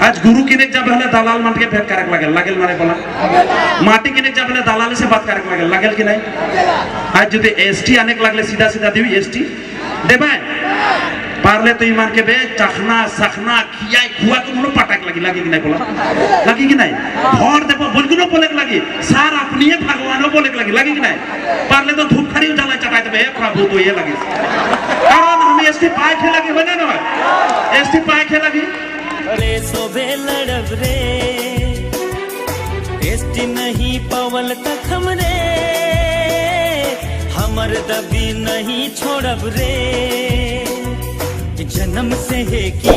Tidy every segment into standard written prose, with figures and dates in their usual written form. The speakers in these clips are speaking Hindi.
आज गुरु किने जब हले दलाल मान के भेंट करक लागल लागल माने बोला माटी किने जब हले दलाल से बात करक लागल लागल कि नहीं आज जदि एसटी आने लागले सीधा सीधा देवी एसटी देबे पारले तो ईमान के बे चखना सखना खियाई खुआ तो मोनो पटक लगी लगी कि नहीं बोला लगी कि नहीं और देखो बुलगुनो बोले लगी सार अपनी भगवानो बोले लगी कि नहीं पारले तो धूप खड़ी उजाला चटाई दे प्रभु तो ये लगी कारण हम एसटी पाए खे लगी बने ना एसटी पाए खे लगी अरे सोबे लड़ब रे एसटी नहीं पवल तक हमरे हमर दबी नहीं छोड़ब रे जन्म से है कि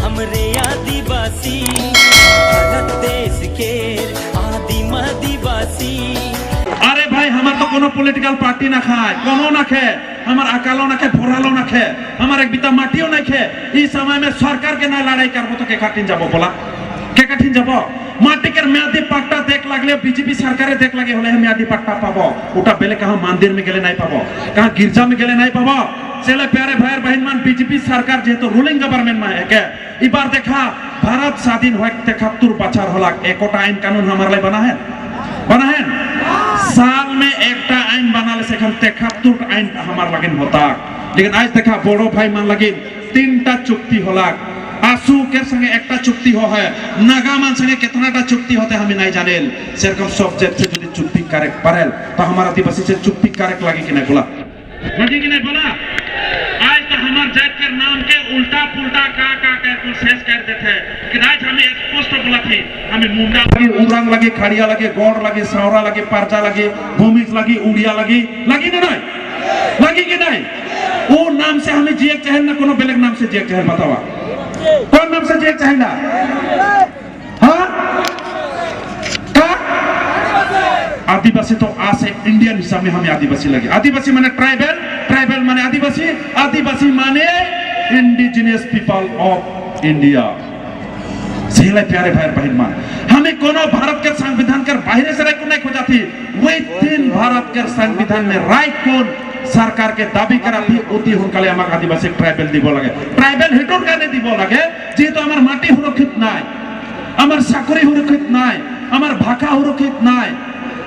हमरे आदिवासी भारत देश के आदिम आदिवासी। अरे भाई हमार तो कोनो पॉलिटिकल पार्टी ना खाए कोनो ना खे हमार अकालो ना खे भोरालो ना खे हमार एक बिता माटियो ना खे इस समय में सरकार के ना लड़ाई करबो तो के काटिन जाबो बोला के काटिन जाबो माटी के म्यादी पट्टा देख लागले बीजेपी सरकारे देख लागे होले म्यादी पट्टा पाबो उटा बेले कहां मंदिर में गेले नहीं पाबो कहां गिरजा में गेले नहीं पाबो चले प्यारे भाई बहन मान बीजेपी सरकार जेतो रूलिंग गवर्नमेंट में है के ई बार देखा भारत स्वाधीन होय 73 बछर होला एकोटा आईन कानून हमार लिए बना है साल में एकटा आईन बनाले से हम 73 आईन हमार लगिन होता लेकिन आज देखा बड़ो भाई मान लगिन 3टा चुक्ति होला आसू के संगे एकटा चुक्ति हो है नागा मान संगे कितनाटा चुक्ति होते हमें नहीं जानेल सेरकम सब्जेक्ट से यदि चुक्ति करेक्ट परेल तो हमारा आदिवासी से चुक्ति करेक्ट लगे कि नहीं बोला लगे कि नहीं बोला आज तो हमार जात के नाम के उल्टा पुल्टा का कर शेष कर देते हैं कि आज हमें स्पष्ट बोला थी हमें मुंडा लगे उमरंग लगे खड़िया लगे गौड़ लगे सौरा लगे परजा लगे भूमिज लगी उड़िया लगी लगी कि नहीं लगी कि नहीं वो नाम से हमें जिए चाहे ना कोनो बेलेग नाम से जिए चाहे बतावा कौन नाम से जिए चाहे ना हाँ आदिवासी तो आज से इंडियन हिसाब में हमें आदिवासी लगे आदिवासी माने ट्राइबल माने आदिवासी माने इंडिजिनियस पीपल ऑफ इंडिया सेला प्यारे भाई बहन मान हमें कोनो भारत के संविधान के बाहर से राइट को नहीं खोजा थी वही तीन भारत के संविधान में राइट कौन सरकार के दाबी करा थी उती हुनकाले हमार आदिवासी ट्राइबल दिबो लगे ट्राइबल हिटोर काने दिबो लगे जे तो हमार माटी सुरक्षित नाय हमार साकरी सुरक्षित नाय हमार भाषा सुरक्षित नाय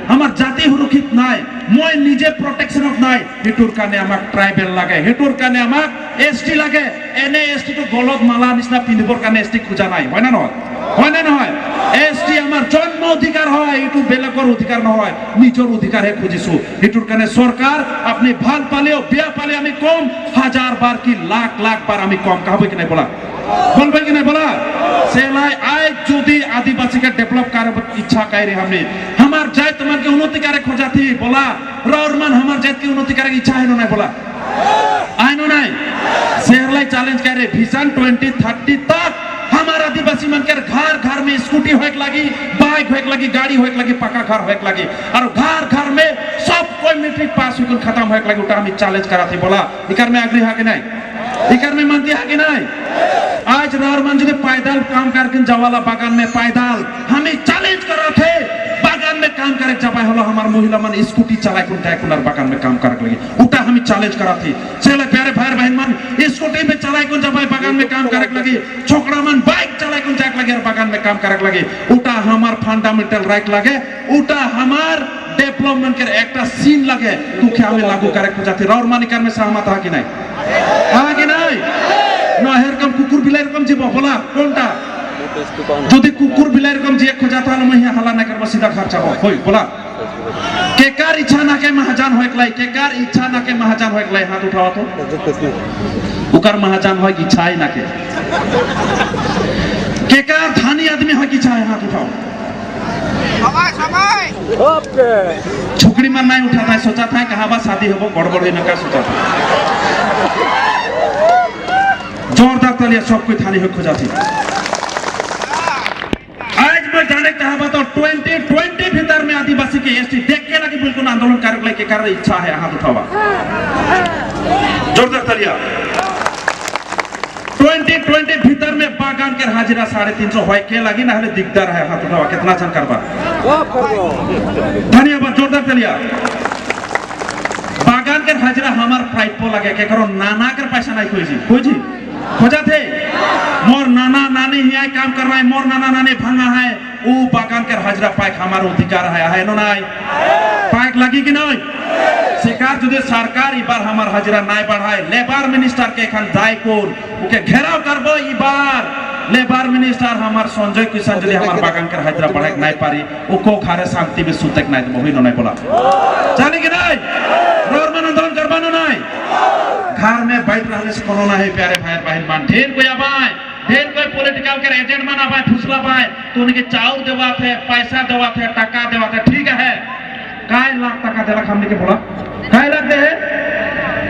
हमार जाति सुरक्षित नाय মই নিজে প্রটেকশন অফ নাই হেতুর কানে আমাক ট্রাইবেল লাগে হেতুর কানে আমাক এসটি লাগে এনে এসটি তো গলত মালা নিচিনা পিন্ধিবৰ কানে এসটি খুজা নাই হয় না নহয় এসটি আমার জন্ম অধিকার হয় এটু বেলেগৰ অধিকার নহয় নিজৰ অধিকারহে খুজিছো হেতুর কানে সরকার আপনি ভাল পালেও বিয়া পালে আমি কম হাজার বার কি লাখ বার আমি কম কাহবে কি নাই বলা बोलबे कि नहीं बोला सेलाई आज যদি आदिवासी का डेवलप करे इच्छा करे हमने हमार जात मन के उन्नति करे खोजा थी बोला रौरमान हमार जात की उन्नति करे इच्छा है नहीं बोला आई नो नहीं सेलाई चैलेंज करे विजन 2030 तक हमारा आदिवासी मन के घर में स्कूटी होए लगी बाइक होए लगी गाड़ी होए लगी पक्का घर होए लगी और घर में सब कोई मैट्रिक पास होकर खत्म होए लगी उटा हम चैलेंज करा थी बोला इकर में आग्रह है कि नहीं इकर में मानती है कि नहीं आज नॉर्मन जो पैदल काम करके जवाला बागान में पैदल हमें चैलेंज कर रहे थे बागान में काम करे जब हलो हमार महिला मन स्कूटी चलाए कुन टाइकुनर बागान में काम करे लगी उटा हमें चैलेंज करा थी चले प्यारे भाई बहन मन स्कूटी में चलाए कुन जब बागान में काम करे लगी छोकरा मन बाइक चलाए कुन जाक लगे बागान में काम करे लगी उटा हमार फंडामेंटल राइट लगे उटा हमार डेवलपमेंट के एकटा सीन लगे तू क्या हमें लागू करे को जाती और मानिकर में सहमत है कि नहीं हाँ कि नहीं ना हेरकम कुकुर बिलाई रकम जीव बोला कोनटा যদি কুকুর বিলাই রকম যে খোঁজা তাহলে মহিয়া হালা না করব सीधा खर्चा होई बोला केकार इच्छा ना के महाजन होइकलाई केकार इच्छा ना के महाजन होइकलाई हाथ उठाओ तो उकर महाजन होय इच्छा ही ना के केकार धनी आदमी होय इच्छा है हाथ उठाओ समय ओके छोकरी मन नहीं उठाता है सोचा था कहां बा शादी होबो गड़बड़ होई ना का सोचा था जोरदार तालियां सब कोई थाली हो खोजा थी आज मैं जाने कहा तो 2020 भीतर में आदिवासी के एसटी देख के लगे बिल्कुल आंदोलन करने के कारण इच्छा है हाथ उठावा जोरदार तालियां 2020 भीतर में बागान के हाजिरा 350 होय के लगी ना हले दिगदार है हाथ उठावा कितना जन करबा धन्यवाद जोरदार तालियां बागान के हाजिरा हमार प्राइड पो लगे के करो नाना कर पैसा नहीं कोई जी खोजा थे मोर नाना नानी यहाँ काम कर रहा है, मोर नाना नानी भांगा है, वो बागान के हाजरा पाइक हमारा अधिकार है ना नहीं? पाइक लगी कि नहीं? सरकार जो सरकार इबार हमार हाजरा नहीं बढ़ाए, लेबर मिनिस्टर के खान दाय कोन ओके घेराव करबो इबार लेबर मिनिस्टर हमार संजय किसान जो हमार बागान के हाजरा बढ़ाए नहीं पारी, उको खारे शांति में सुतक नहीं तो मोहिनो नहीं बोला जाने कि नहीं? रोड आंदोलन करवाना नहीं, घर में बैठ रहने से कोरोना है प्यारे भाई बहन मान ढेर कोई आबाए, ढेर कोई पॉलिटिकल के एजेंट बना पाए, फुसला पाए तो उनके चाउर देवा थे, पैसा देवा थे, टका देवा थे, ठीक है काय लाख टका देला हमने के बोला काय लाख दे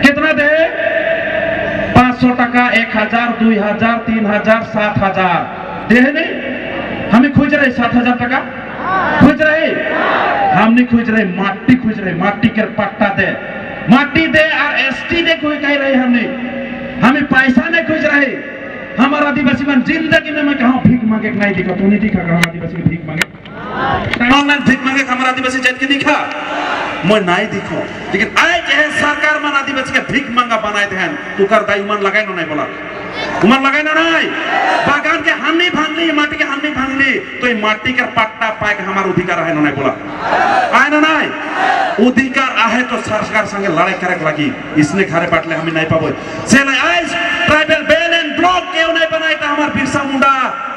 कितना दे 500 टका 1000 2000 3000 7000 दे नहीं हमें खोज रहे 7000 टका खोज रहे हम नहीं खोज रहे माटी खोज रहे माटी के पट्टा दे माटी दे और एसटी दे कोई कह रहे हमने हमें पैसा नहीं खोज रहे हमारा आदिवासी मन जिंदगी में मैं कहा भीख मांगे नहीं दिखा तू नहीं दिखा कहा आदिवासी भीख मांगे ऑनलाइन भीख मांगे हमारा आदिवासी जात के दिखा मैं नहीं दिखो लेकिन आज है सरकार मन आदिवासी के भीख मांगा बनाए थे तू कर दाई मन लगाए ना नहीं बोला उमर लगाए ना नहीं बागान के हमने भांगली माटी के हमने भांगली तो ये माटी के पट्टा पाए के हमारा अधिकार है ना नहीं बोला आए ना नहीं अधिकार आहे तो सरकार संगे लड़ाई करे लगी इसने घरे पाटले हमें नहीं पाबो से आज ट्राइबल बेल एंड ब्लॉक क्यों नहीं बनाए था हमार बिरसा मुंडा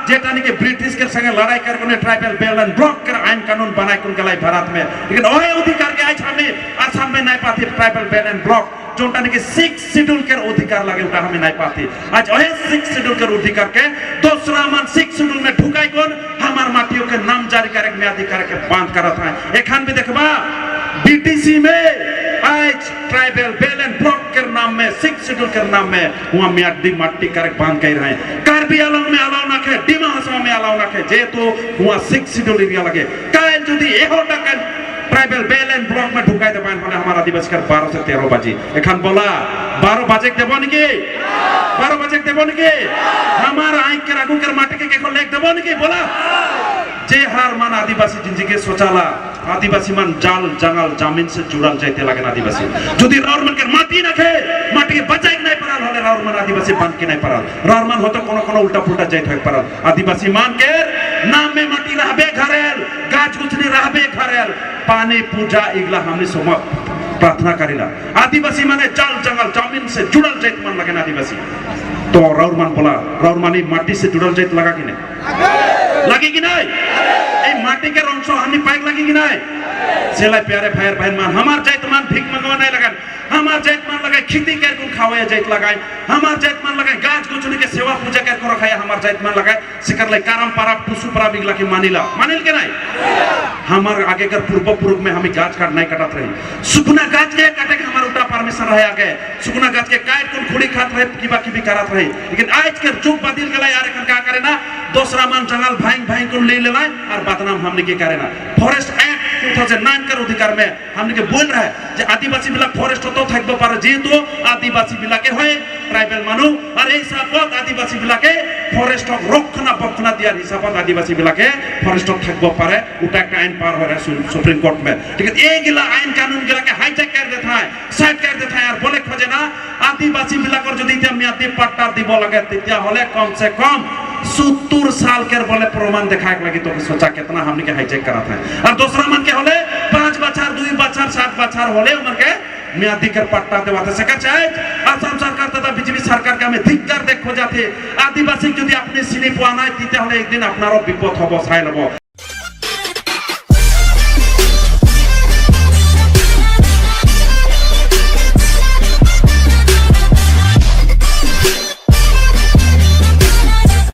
जेटा नहीं के ब्रिटिश के संगे लड़ाई करके उन्हें ट्राइबल बेल एंड ब्लॉक के आईन कानून बनाए कुन के लाई भारत में लेकिन ओए अधिकार के आज हमें असम में नहीं पाती ट्राइबल बेल एंड ब्लॉक जोटा नहीं के 6 शेड्यूल के अधिकार लगे उठा हमें नहीं पाती आज ओए 6 शेड्यूल के अधिकार के दूसरा मन 6 शेड्यूल में ढुकाई कौन हमार माटियों के नाम जारी करे में अधिकार के बांध करत है एखान भी देखबा बीटीसी में आज ट्राइबल बेल एंड ब्लॉक के नाम में 6 शेड्यूल के नाम में वहां मियादी माटी करे बांध कर रहे हैं कार्बी आलम में अलाउ ना के डिमा हसमा में अलाउ ना के जे तो वहां 6 शेड्यूल एरिया लगे काल जदी एहो टका ट्राइबल बेल एंड ब्लॉक में ढुकाई दबान होने हमारा आदिवासी कर 12 से 13 बजे एखान बोला 12 बजे देबो निके 12 बजे देबो निके हमारा आंख के रागू कर माटी के केको लेक देबो निके बोला जे हार मान आदिवासी जिंदगी सोचाला आदिवासी मन जाल जंगल जमीन से जुड़ल जाते लगे आदिवासी यदि राउर मन के माटी नखे माटी के बचाई नहीं परल होले राउर मन आदिवासी बन के नहीं परल राउर मन होतो कोनो कोनो उल्टा पुल्टा जाइत होय परल आदिवासी मान के नाम में माटी रहबे घरेल गाछ गुछनी रहबे घरेल पानी पूजा इगला हमने सोम प्रार्थना करिला आदिवासी माने जाल जंगल जमीन से जुड़ल जाइत मन लगे आदिवासी तो राउर मन बोला राउर मानी माटी से जुड़ल जाइत लगा कि नहीं लगे कि नहीं এই মাটি के অংশ हमनी पाइक लगी कि नहीं सेला प्यारे भाई बहन मान हमार जाइत मान भीख मंगवा नहीं लगान हमार जाइत मान लगाए खेती कर को खावे जाइत लगाए हमार जाइत मान लगाए गाछ गुछनी के सेवा पूजा कर को रखाया हमार जाइत मान लगाए सिकर ले कारम पारा टुसु पारा बिगला के मानिला मानिल के नहीं हमार आगे कर पूर्व पूर्व में हमें गाछ काट नहीं काटत रही सुखना गाछ के काटे के हमार उल्टा परमिशन रहे आगे सुखना गाछ के काट को खुड़ी खात रहे की बाकी भी करत रही लेकिन आज के जुग बदल गला यार एखन का करे ना दूसरा मान जंगल भाई भाई को ले लेवाय और बदनाम हमने के करे ना फॉरेस्ट एक्ट 2009 के अधिकार में हमने के बोल रहा है जे आदिवासी बिला फॉरेस्ट तो থাকবো পারে যেহেতু आदिवासी बिला के হয় ट्राइबल मानु और এই হিসাবত आदिवासी बिला के फॉरेस्ट रक्षणाबक्षणा दियार हिसाबत आदिवासी बिला के फॉरेस्ट থাকবো পারে ওটা একটা আইন পার হয় सुप्रीम कोर्ट में लेकिन এই গিলা আইন कानून গিলা के हाईजैक कर देता है साइड कर देता है और बोले खोजे ना आदिवासी बिला कर যদি তে মিয়াদি পাট্টা দিব লাগে তেতিয়া হলে कम से कम 70 साल के बोले प्रमाण दिखाए लगी तो सोचा कितना हमने के हाईजैक करा था और दूसरा मन के होले 5 बछर 2 बछर 7 बछर होले उमर के मियादी कर पट्टा देवाते सका चाहे असम सरकार तथा बीजेपी सरकार के हमें धिक्कार देखो जाते आदिवासी यदि अपने सिनी पाना तीते होले एक दिन अपनारो विपद हबो साइल हबो।